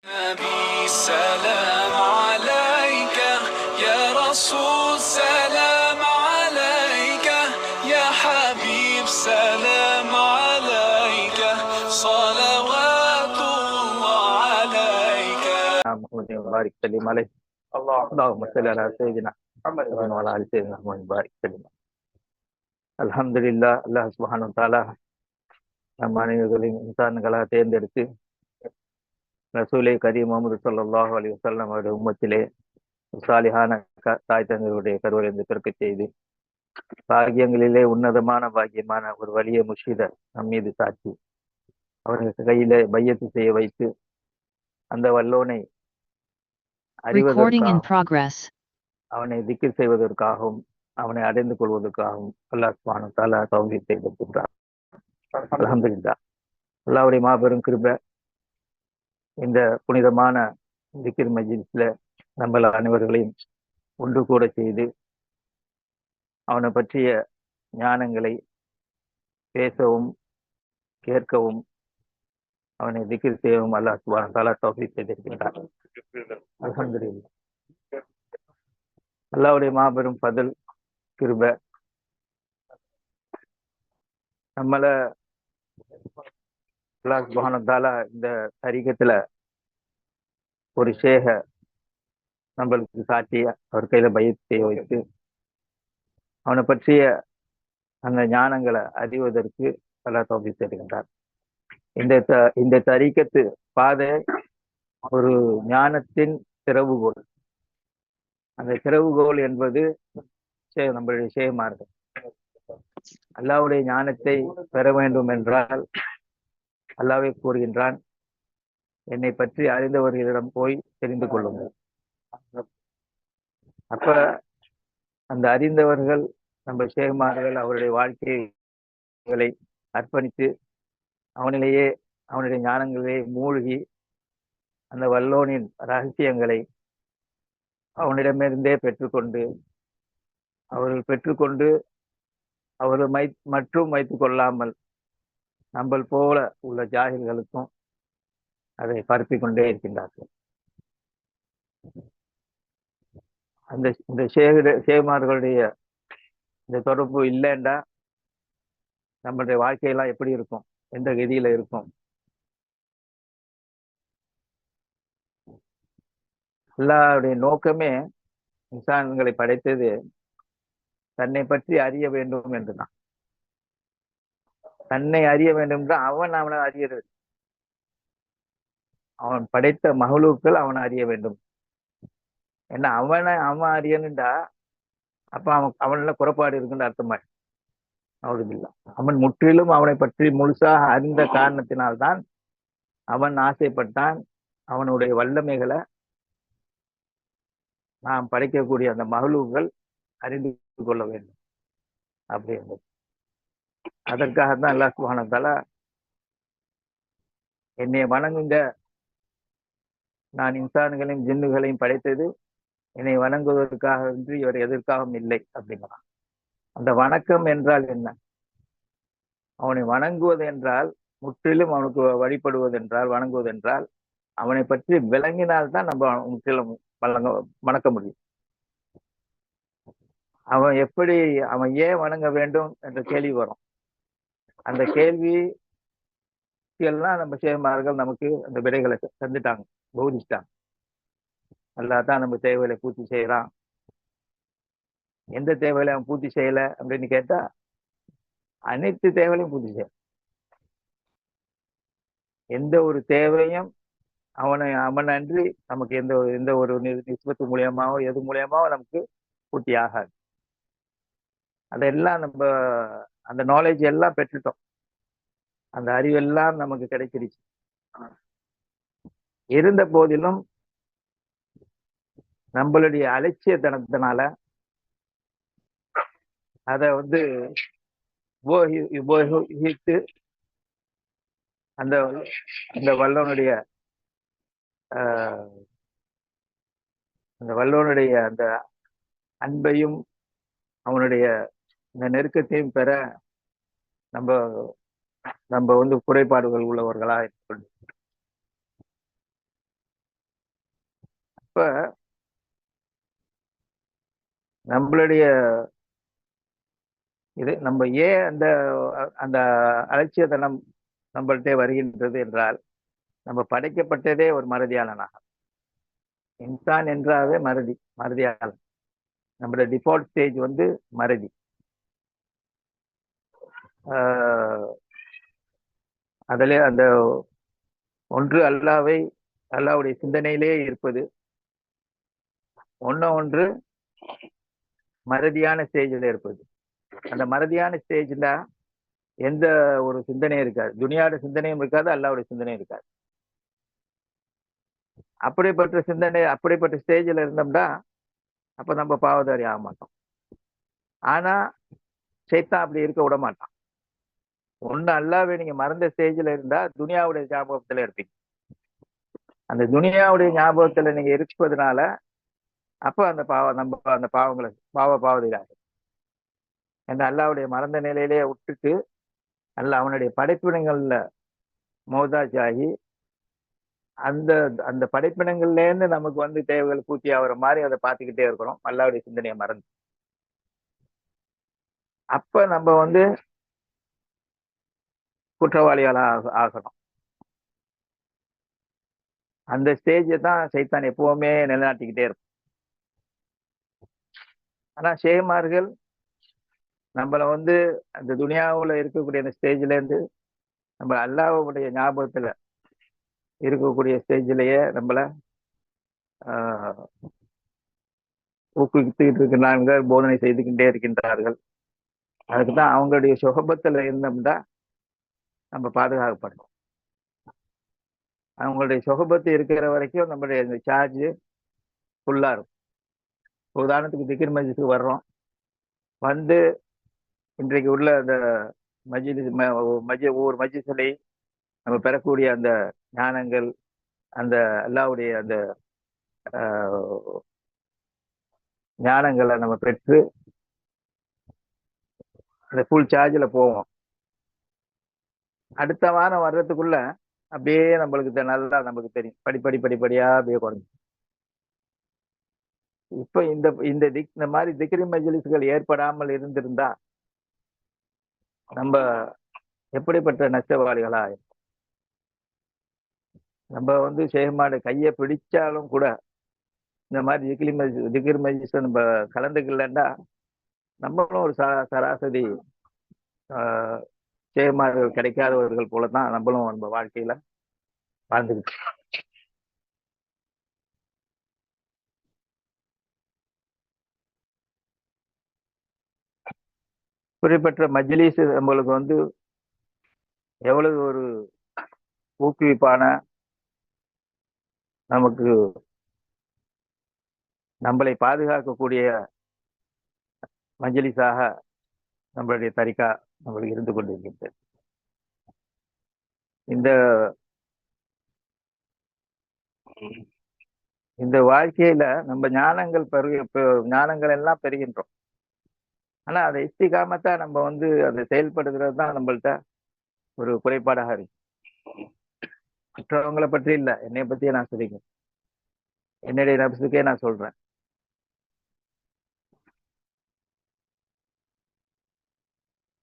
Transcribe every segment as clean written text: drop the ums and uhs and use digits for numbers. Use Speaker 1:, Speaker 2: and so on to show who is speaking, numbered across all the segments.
Speaker 1: نبي سلام عليك يا رسول سلام عليك يا حبيب سلام عليك صلوات الله عليك
Speaker 2: محمد وبارك سلم عليه اللهم صل على سيدنا محمد وعلى ال سيدنا محمد وبارك سلم. அல்ஹம்துலில்லாஹ், அல்லாஹ் சுப்ஹானஹு வ தஆலா நம் அனைவர்களையும் இன்சான்களாக தேர்ந்தெடுத்து ரசூலே கரீம் முஹம்மது ஸல்லல்லாஹு அலைஹி வஸல்லம் அவருடைய உம்மத்திலே சாலிஹான தாய் தந்தையருடைய கருவிலிருந்து பிறக்கச் செய்து பாக்கியங்களிலே உன்னதமான பாக்கியமான ஒரு வலிய முர்ஷிதர் நம் மீது சாட்சி அவர்களுக்கு கையிலே பையத்து செய்ய வைத்து அந்த வல்லோனை அறிவதற்காகவும் அவனை திக்ர் செய்வதற்காகவும் அவனை அடைந்து கொள்வதற்காகவும் அல்லாஹ் சுப்ஹானஹு வ தஆலா தௌஃபீக் செய்திருக்கிறார். அல்ஹம்துலில்லாஹ். அல்லாஹ்வுடைய மாபெரும் கிருபை இந்த புனிதமான திக்ர் மஜ்லிஸ்ல நம்மள அனைவர்களையும் ஒன்று கூட செய்து அவனை பற்றிய ஞானங்களை பேசவும் கேட்கவும் அவனை திக்ர் செய்யவும் அல்லாஹ் சுப்ஹானஹு வ தஆலா தௌஃபீக் செய்திருக்கிறார். அல்ஹம்துலில்லாஹ். அல்லாஹ்வுடைய மாபெரும் ஃபضل கிருபை நம்மள அல்லாஹ் சுப்ஹானஹு வ தஆலா இந்த தரீகத்துல ஒரு ஷேக நம்மளுக்கு சாட்சி அவர் கையில பையத் செய்ய வைத்து அவனை பற்றிய அந்த ஞானங்களை அறிவதற்கு அல்லாஹ் தௌஃபீக் செய்கின்றார். இந்த தரீகத்து பாதை ஒரு ஞானத்தின் திறவுகோல். அந்த திறவுகோல் என்பது நம்மளுடைய ஷேமார்கள். அல்லாஹ்வுடைய ஞானத்தை பெற வேண்டும் என்றால் அல்லாஹ்வே கூறுகின்றான், என்னை பற்றி அறிந்தவர்களிடம் போய் தெரிந்து கொள்ளுங்கள். அப்ப அந்த அறிந்தவர்கள் நம்ம ஷேமார்கள் அவருடைய வாழ்க்கைகளை அர்ப்பணித்து அவனிலேயே அவனுடைய ஞானங்களிலே மூழ்கி அந்த வல்லோனின் ரகசியங்களை அவனிடமிருந்தே பெற்றுக்கொண்டு அவர்கள் மட்டும் வைத்துக் கொள்ளாமல் நம்ம போல உள்ள ஜாகிர்களுக்கும் அதை பரப்பிக் கொண்டே இருக்கின்றார்கள். இந்த ஷேமார்களுடைய இந்த தொடர்பு இல்லைண்டா நம்மளுடைய வாழ்க்கையெல்லாம் எப்படி இருக்கும், எந்த கதியில இருக்கும்? அல்லாஹ்வுடைய நோக்கமே இன்சான்களை படைத்தது தன்னை பற்றி அறிய வேண்டும் என்றுதான். தன்னை அறிய வேண்டும் என்றால் அவனை அறியறது. அவன் படைத்த மஹ்லூக்கள் அவனை அறிய வேண்டும். ஏன்னா அவன் அறியணுண்டா அப்ப அவன்ல குறைபாடு இருக்குன்னு அர்த்தமா. அவுதுபில்லா. அவன் முற்றிலும் அவனை பற்றி முழுசாக அறிந்த காரணத்தினால்தான் அவன் ஆசைப்பட்டான் அவனுடைய வல்லமைகளை நாம் படைக்கக்கூடிய அந்த மஹ்லூக்கள் அறிந்து கொள்ள வேண்டும் அப்படி என்பது. அதற்காகத்தான் அல்லாஹ் சுப்ஹானஹு வ தஆலா என்னை வணங்குங்க, நான் இன்சான்களையும் ஜின்னுகளையும் படைத்தது என்னை வணங்குவதற்காக என்று இவர் எதற்காகவும் இல்லை அப்படிங்கிறான். அந்த வணக்கம் என்றால் என்ன? அவனை வணங்குவது என்றால் முற்றிலும் அவனுக்கு வழிபடுவது என்றால் வணங்குவது என்றால் அவனை பற்றி விளங்கினால்தான் நம்ம முற்றிலும் வணங்க முடியும். அவன் ஏன் வணங்க வேண்டும் என்ற கேள்வி வரும். அந்த கேள்வி எல்லாம் நம்ம ஷேமார்கள் நமக்கு அந்த விடைகளை தந்துட்டாங்க, போதிச்சிட்டாங்க. அல்லாஹ் தான் நம்ம தேவைகளை பூர்த்தி செய்யறான். எந்த தேவைகளை அவன் பூர்த்தி செய்யல அப்படின்னு கேட்டா அனைத்து தேவைகளையும் பூர்த்தி செய்ய. எந்த ஒரு தேவையும் அவன் அன்றி நமக்கு எந்த ஒரு நிஸ்பத்து மூலியமாவோ எது மூலியமாவோ நமக்கு பூர்த்தி ஆகாது. அதெல்லாம் நம்ம அந்த நாலேஜ் எல்லாம் பெற்றுட்டோம், அந்த அறிவெல்லாம் நமக்கு கிடைச்சிருச்சு. இருந்த போதிலும் நம்மளுடைய அலட்சியத்தனத்தினால அதை உபயோகித்து அந்த வல்லவனுடைய அந்த அன்பையும் அவனுடைய இந்த நெருக்கத்தையும் பெற நம்ம குறைபாடுகள் உள்ளவர்களா இருக்கணும். அப்ப நம்மளுடைய இது நம்ம ஏன் அந்த அந்த அலட்சியத்தனம் நம்மள்கிட்ட வருகின்றது என்றால், நம்ம படைக்கப்பட்டதே ஒரு மறதியாளனாக. இன்சான் என்றாவே மறதியாளன். நம்மளோட டிஃபால்ட் ஸ்டேஜ் வந்து மறதி. அதிலே அந்த ஒன்று அல்லாவுடைய சிந்தனையிலே இருப்பது, ஒன்று மறதியான ஸ்டேஜில் இருப்பது. அந்த மறதியான ஸ்டேஜ்ல எந்த ஒரு சிந்தனையும் இருக்காது, துனியாவோட சிந்தனையும் இருக்காது, அல்லாவுடைய சிந்தனையும் இருக்காது. அப்படிப்பட்ட ஸ்டேஜில் இருந்தோம்னா அப்ப நம்ம பாவதாரி ஆக மாட்டோம். ஆனா சைத்தான் அப்படி இருக்க விட மாட்டான். ஒண்ணு அல்லாவே நீங்க மறந்த ஸ்டேஜ்ல இருந்தா துனியாவுடைய ஞாபகத்துல இருப்பீங்க. அந்த துனியாவுடைய ஞாபகத்துல நீங்க இருப்பதுனால அப்ப அந்த பாவங்களை பாவதிலாக அந்த அல்லாவுடைய மறந்த நிலையிலேயே விட்டுட்டு அவனுடைய படைப்பினங்கள்ல மௌதாஜ் ஆகி அந்த அந்த படைப்பினங்கள்ல இருந்து நமக்கு வந்து தேவைகள் பூர்த்தி ஆகுற மாதிரி அதை பார்த்துக்கிட்டே இருக்கிறோம், அல்லாவுடைய சிந்தனையை மறந்து. அப்ப நம்ம வந்து குற்றவாளிகளாக ஆகணும். அந்த ஸ்டேஜை தான் சைத்தான் எப்பவுமே நிலைநாட்டிக்கிட்டே இருக்கும். ஆனா ஷேமார்கள் நம்மளை வந்து அந்த துனியாவுல இருக்கக்கூடிய அந்த ஸ்டேஜ்ல இருந்து நம்ம அல்லாஹ்வுடைய ஞாபகத்துல இருக்கக்கூடிய ஸ்டேஜ்லயே நம்மளை ஊக்குவித்துக்கிட்டு இருக்கிறார்கள், போதனை செய்துக்கிட்டே இருக்கின்றார்கள். அதுக்குதான் அவங்களுடைய சுகபத்துல இருந்தோம்னா நம்ம பாதுகாக்கப்படுறோம். அவங்களுடைய சுகபத்து இருக்கிற வரைக்கும் நம்மளுடைய இந்த சார்ஜ் ஃபுல்லா இருக்கும். உதாரணத்துக்கு திக்ர் மஜ்லிஸுக்கு வர்றோம், வந்து இன்றைக்கு உள்ள அந்த ஒவ்வொரு மஜ்லிஸிலே நம்ம பெறக்கூடிய அந்த ஞானங்கள், அந்த அல்லாஹ்வுடைய அந்த ஞானங்களை நம்ம பெற்று அந்த ஃபுல் சார்ஜில் போவோம். அடுத்த வாரம் வர்றதுக்குள்ள அப்படியே நம்மளுக்கு நல்லா நமக்கு தெரியும், படிப்படியா அப்படியே குறைஞ்சி. இப்ப இந்த மாதிரி திக்ரி மஜ்லிஸ்கள் ஏற்படாமல் இருந்திருந்தா நம்ம எப்படிப்பட்ட நஷ்டவாளிகளா? நம்ம வந்து ஷேஹ்மாட கையை பிடிச்சாலும் கூட இந்த மாதிரி திக்ரி மஜ்லிஸ் நம்ம கலந்துக்கலன்னா நம்மளும் ஒரு சராசரி ஷேஹ்மார்கள் கிடைக்காதவர்கள் போலதான் நம்மளும் நம்ம வாழ்க்கையில வாழ்ந்துக்கிட்டு. குறிப்பிட்ட மஜ்லிஸ் நம்மளுக்கு வந்து எவ்வளவு ஒரு ஊக்குவிப்பான, நமக்கு நம்மளை பாதுகாக்கக்கூடிய மஜ்லிஸாக நம்மளுடைய தரிகா நம்மளுக்கு இருந்து கொண்டிருக்கின்றது. இந்த வாழ்க்கையில நம்ம ஞானங்கள் எல்லாம் பெறுகின்றோம். ஆனா அதை இஸ்திகாமத்தா நம்ம வந்து அதை செயல்படுத்துறது தான் நம்மள்ட்ட ஒரு குறைபாடாக இருக்கு. மற்றவங்களை பற்றி இல்லை, என்னை பத்தியே நான் சொல்லிக்கிறேன், என்னுடைய நப்சுக்கே நான் சொல்றேன்.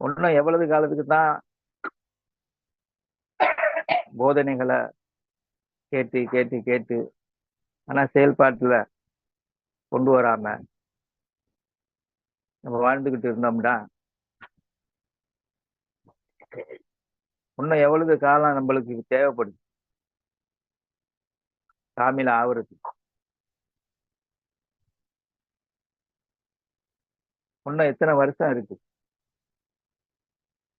Speaker 2: ஒன்னும் எவ்வளவு காலத்துக்கு தான் போதனைகளை கேட்டு கேட்டு கேட்டு ஆனா செயல்பாட்டுல கொண்டு வராம நம்ம வாழ்ந்துகிட்டு இருந்தோம்னா இன்னும் எவ்வளவு காலம் நம்மளுக்கு தேவைப்படுது காமில ஆவறது? இன்னும் எத்தனை வருஷம் இருக்கு?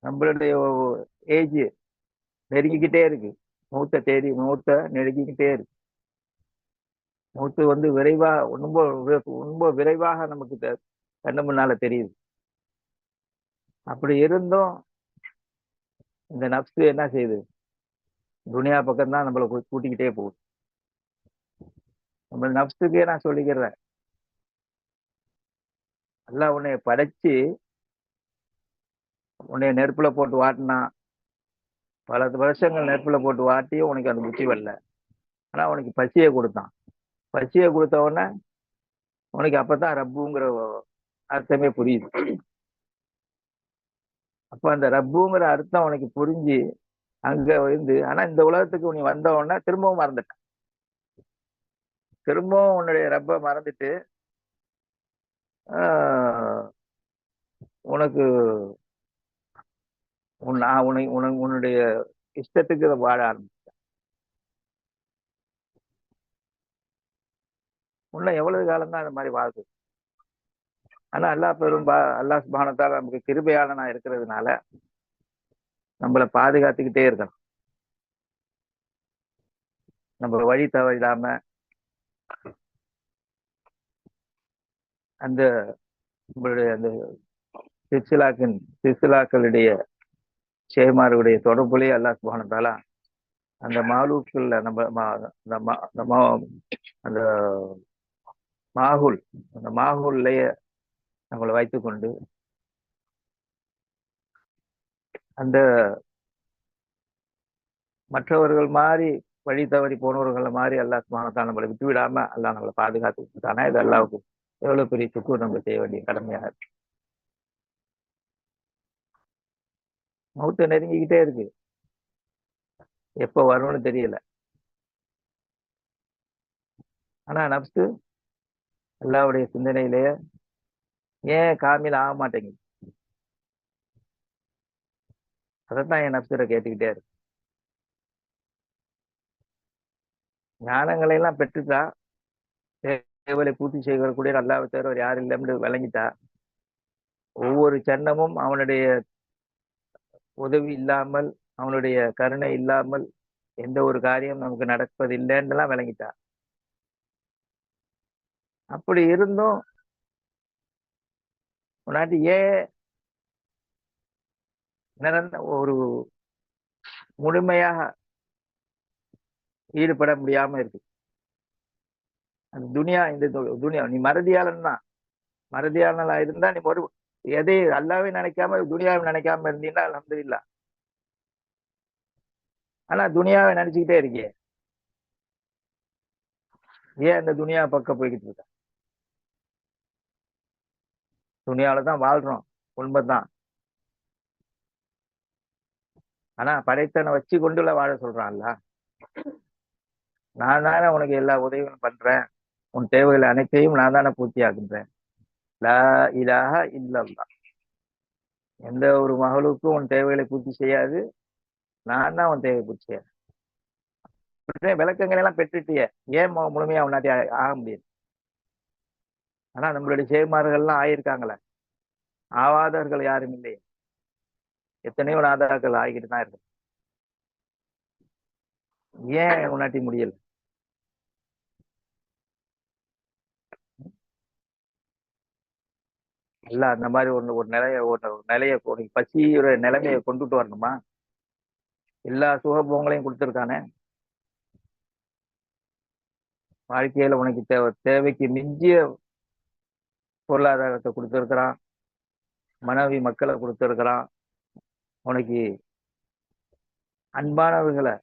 Speaker 2: நம்மளுடைய ஏஜ் நெருங்கிக்கிட்டே இருக்கு, மூத்த நெருங்கிக்கிட்டே இருக்கு. மூத்து வந்து ரொம்ப விரைவாக நமக்கு கண்ணு முன்னால தெரியுது. அப்படி இருந்தும் இந்த நப்சு என்ன செய்யுது? துனியா பக்கம் தான் நம்மளை கூட்டிக்கிட்டே போகுது. நம்ம நப்சுக்கே நான் சொல்லிக்கிறேன், எல்லாம் உன்னைய படைச்சு உன்னைய நெருப்புல போட்டு வாட்டினா, பல வருஷங்கள் நெருப்புல போட்டு வாட்டியும் உனக்கு அந்த புத்தி வரல. ஆனா உனக்கு பசியை கொடுத்தான். பசியை கொடுத்த உடனே உனக்கு அப்பதான் ரப்புங்கிற அர்த்தமே புரியுது. அப்ப அந்த ரப்புங்கிற அர்த்தம் உனக்கு புரிஞ்சு அங்க வந்து, ஆனா இந்த உலகத்துக்கு நீ வந்த உடனே திரும்பவும் மறந்துட்ட. திரும்பவும் உன்னுடைய ரப்ப மறந்துட்டு உனக்கு உன்னுடைய இஷ்டத்துக்கு வாழ ஆரம்பிச்ச. உன்ன எவ்வளவு காலம் தான் அந்த மாதிரி வாழ்க்கை. ஆனா அல்லாஹ் சுப்ஹானஹு வ தஆலா நமக்கு கிருபையாளனா இருக்கிறதுனால நம்மளை பாதுகாத்துக்கிட்டே இருக்கணும். நம்ம வழி தவறிடாம அந்த நம்மளுடைய அந்த சிற்சிலாக்களுடைய ஷேமாருடைய தொடர்புலேயே அல்லாஹ் சுப்ஹானஹு வ தஆலா அந்த மாலூக்குள்ள அந்த மாகுல்லையே நம்மளை வைத்துக்கொண்டு அந்த மற்றவர்கள் மாதிரி வழி தவறி போனவர்கள் மாதிரி அல்லாஹ் சுப்ஹானஹு வ தஆலா நம்மளை விட்டு விடாம அல்லாஹ் நம்மளை பாதுகாத்துக்கிட்டானா இது அல்லாஹ்வுக்கு எவ்வளவு பெரிய சுக்கூர் நம்ம செய்ய வேண்டிய கடமையாக இருக்கு. மௌத்து நெருங்கிக்கிட்டே இருக்கு, எப்ப வரும்னு தெரியல. ஆனா நப்சு அல்லாஹ்வுடைய சிந்தனையிலேயே ஏன் காமில் ஆக மாட்டேங்குது? அதைத்தான் என் நப்சுரை கேட்டுக்கிட்டே இருக்கு. ஞானங்களை எல்லாம் பெற்றுட்டா, தேவலை பூர்த்தி செய்யக்கூடிய அல்லாஹ்வை தவிர யாரும் இல்லைன்னு விளங்கிட்டா, ஒவ்வொரு சன்னமும் அவனுடைய உதவி இல்லாமல், அவனுடைய கருணை இல்லாமல் எந்த ஒரு காரியம் நமக்கு நடப்பதில்லைன்னு விளங்கிட்டா. அப்படி இருந்தும் முன்னாடி ஏன் ஒரு முழுமையாக ஈடுபட முடியாம இருக்கு? அந்த இந்த துனியா நீ மறதியாளன் தான். மறதியாளனா இருந்தா நீ ஒரு எதை அல்லாவே நினைக்காம துனியாவை நினைக்காம இருந்தீங்கன்னா அல்ஹம்துலில்லாஹ். ஆனா துனியாவை நினைச்சுக்கிட்டே இருக்கியே, ஏன் அந்த துனியா பக்கம் போய்கிட்டு இருக்க? துனியாவில தான் வாழ்றோம், உண்மைதான். ஆனா படைத்தனை வச்சு கொண்டுல வாழ சொல்றான்ல. நான் தானே உனக்கு எல்லா உதவியும் பண்றேன், உன் தேவைகளை அனைத்தையும் நான் தானே பூர்த்தி ஆக்குன்றேன். லா இலாஹ இல்லல்லாஹ். எந்த ஒரு மகளுக்கும் உன் தேவைகளை பூர்த்தி செய்யாது, நான் தான் உன் தேவை பூர்த்தி செய்ய. விளக்கங்களை எல்லாம் பெற்றுட்டிய, ஏன் முழுமையா உன்னாட்டி ஆக முடியாது? ஆனா நம்மளுடைய சேமார்கள்லாம் ஆயிருக்காங்களே, ஆவாதவர்கள் யாரும் இல்லையே. எத்தனையோ நாதாக்கள் ஆகிக்கிட்டு தான் இருக்கு, ஏன் உன்னாட்டி முடியல? இல்ல அந்த மாதிரி ஒரு நிலைய பசியோட நிலைமையை கொண்டுட்டு வரணுமா? எல்லா சுகபோகங்களையும் கொடுத்துருக்கானே. வாழ்க்கையில உனக்கு தேவைக்கு மிஞ்சிய பொருளாதாரத்தை கொடுத்துருக்கிறான், மனைவி மக்களை கொடுத்துருக்கிறான், உனக்கு அன்பானவர்களை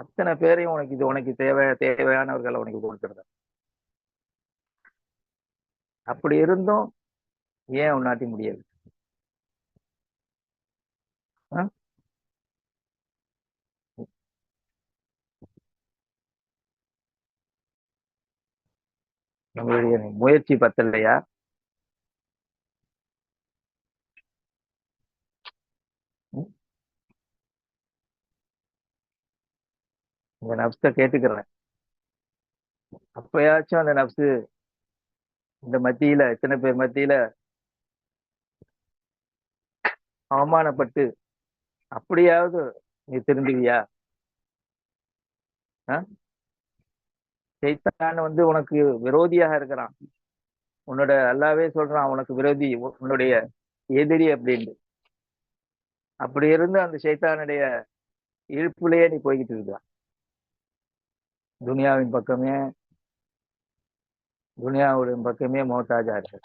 Speaker 2: அத்தனை பேரையும் உனக்கு தேவையானவர்களை உனக்கு கொடுத்துருக்க. அப்படி இருந்தும் ஏன் உன்னாட்டி முடியாது? நம்மளுடைய முயற்சி பத்தலையா? இந்த நப்ச கேட்டுக்கிறேன். அப்பயாச்சும் அந்த நப்சு இந்த மத்தியில எத்தனை பேர் மத்தியில அவமானப்பட்டு அப்படியாவது நீ திருந்துவியா? சைத்தான் உனக்கு விரோதியாக இருக்கிறான். உன்னோட அல்லாவே சொல்றான் உனக்கு விரோதி, உன்னுடைய எதிரி அப்படின்னு. அப்படி இருந்து அந்த சைத்தானுடைய இழுப்புலயே நீ போய்கிட்டு இருக்க. துனியாவுடைய பக்கமே மோட்டாஜா இருக்கு.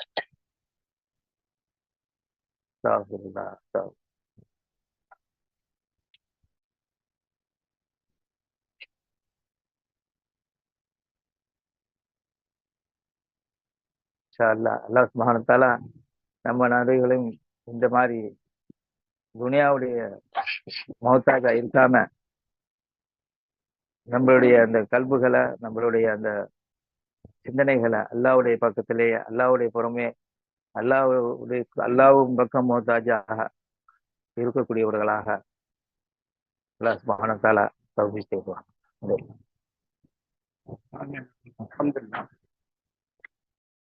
Speaker 2: இன்ஷா அல்லாஹ். அல்லாஹ் சுப்ஹானஹு வ தஆலா நம்ம நாடுகளையும் இந்த மாதிரி துனியாவுடைய மௌத்தாக இருக்காம நம்மளுடைய அந்த கல்புகளை, நம்மளுடைய அந்த சிந்தனைகளை அல்லாஹ்வுடைய பக்கத்திலேயே, அல்லாஹ்வுடைய புறமே, அல்லாஹ்வும் பக்கம் மௌத்தாஜாக இருக்கக்கூடியவர்களாக அல்லாஹ் சுப்ஹானஹு வ தஆலா தௌஃபீக் செய்வான்.
Speaker 3: ஆமீன். அல்ஹம்துலில்லாஹ்.